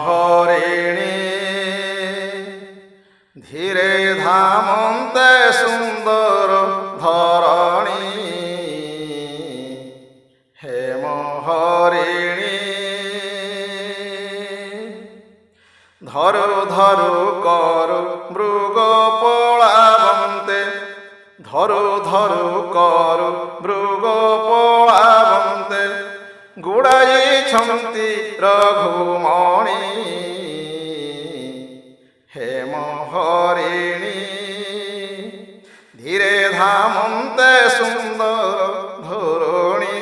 হরিণী ধীরে ধামন্তে সুন্দর ধরণী হেম হরিণী ধরু ধরু করু মৃগ পলাবন্তে ধরু ধরু করু মৃগ পলাবন্তে গুড়াইছন্তি রঘুমণি হেম হরিণী ধীরে ধামন্তে সুন্দর ধরণী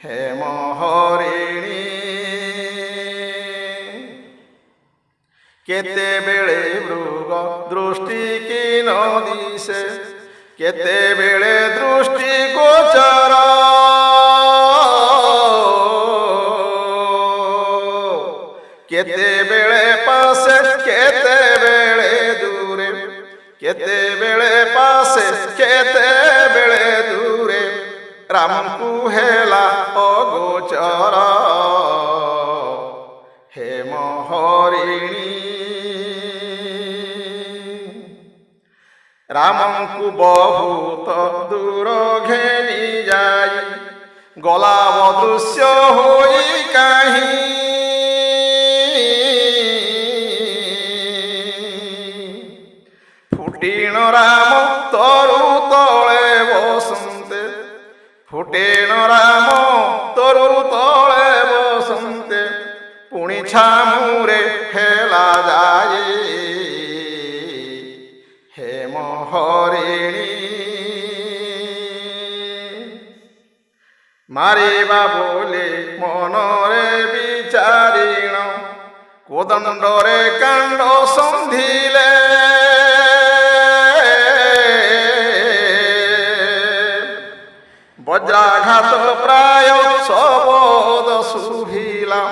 হেম হরিণী কেতেবেলে মৃগ দৃষ্টি কিন দিশে কেতেবেলে দৃষ্টি গোচর কেতেবেলে পাশে কেতেবেলে দূরে কেতেবেলে পাশে কেতেবেলে দূরে রামଙ୍କୁ হেলা অগোচর হেম হরিণী রামଙ୍କୁ ବହୁତ দূর ঘেনি যাই গলা অদৃশ্য হই কাহি ফুটিণ রাম তরু তଳେ বসন্তে ফুটেণ রাম তরু তଳେ বসন্তে পুଣି ଛାମୁରେ হেলা যায় হেম হরিণী মারিবা বলে মনরে বিচারিণ কোদণ্ডরে কাণ্ড সন্ধিলে বজ্রাঘাত প্রায় শবদ শুভিলা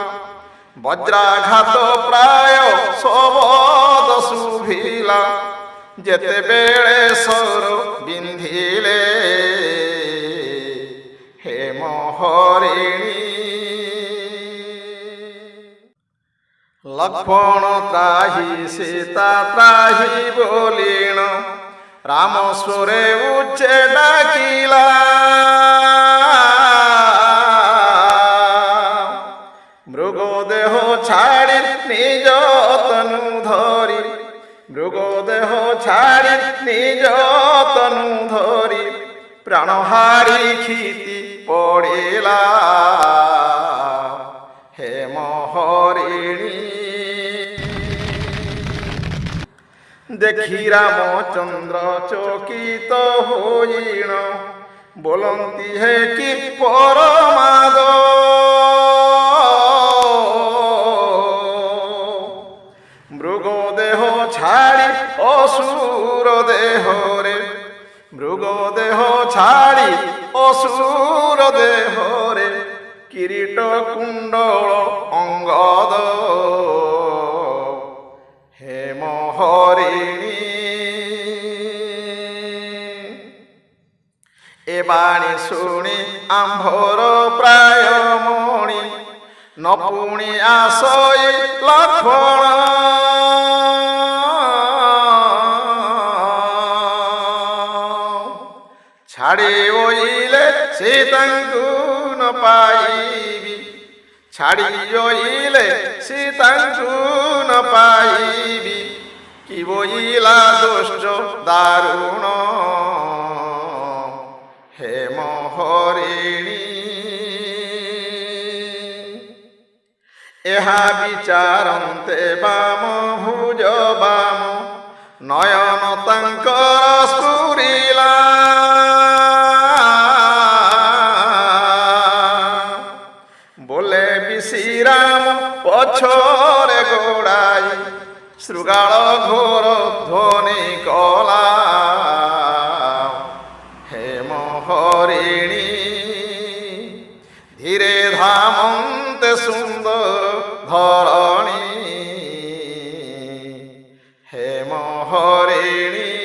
বজ্রাঘাত প্রায় শবদ শুভিলা যেতেবেলে সর বিন্ধিলে হেম হরিণী লক্ষ্মণ ত্রাহি সীতা ত্রাহি বলিণ রাম স্বরে উচ্চে ডাকিলা মৃগদেহ ছাড়ি নিজ তনু ধরি মৃগদেহ ছাড়ি নিজ তনু ধরি প্রাণহারি ক্ষিতি পড়িলা হেম হরিণী দেখি রামচন্দ্র চকিত হইণ বলন্তি হে কি পরমাদ মৃগদেহ ছাড়ি অসুর দেহরে মৃগদেহ ছাড়ি অসুর দেহরে কিরীট কুণ্ডল অঙ্গদ হেম হরিণী এ বাণী শুনি আম্ভর প্রায় মণি নপুণি আসই লক্ষ্মণ ছাড়ি ওইলে সীতাঙ্কু ন পাইবি ছাড়ি ওইলে সীতাঙ্কু ন পাইবি কি বইলা দুষ্ট দারুণ হেম হরিণী এহা বিচারন্তে বাম ভুজ বাম নয়ন তাঙ্কর স্ফুরিলা বলে বিশিরাম পছরে গোড়াই শৃগাল ঘোর ধ্বনি কলা হেম হরিণী ধীরে ধামন্তে সুন্দর ধরণী হেম হরিণী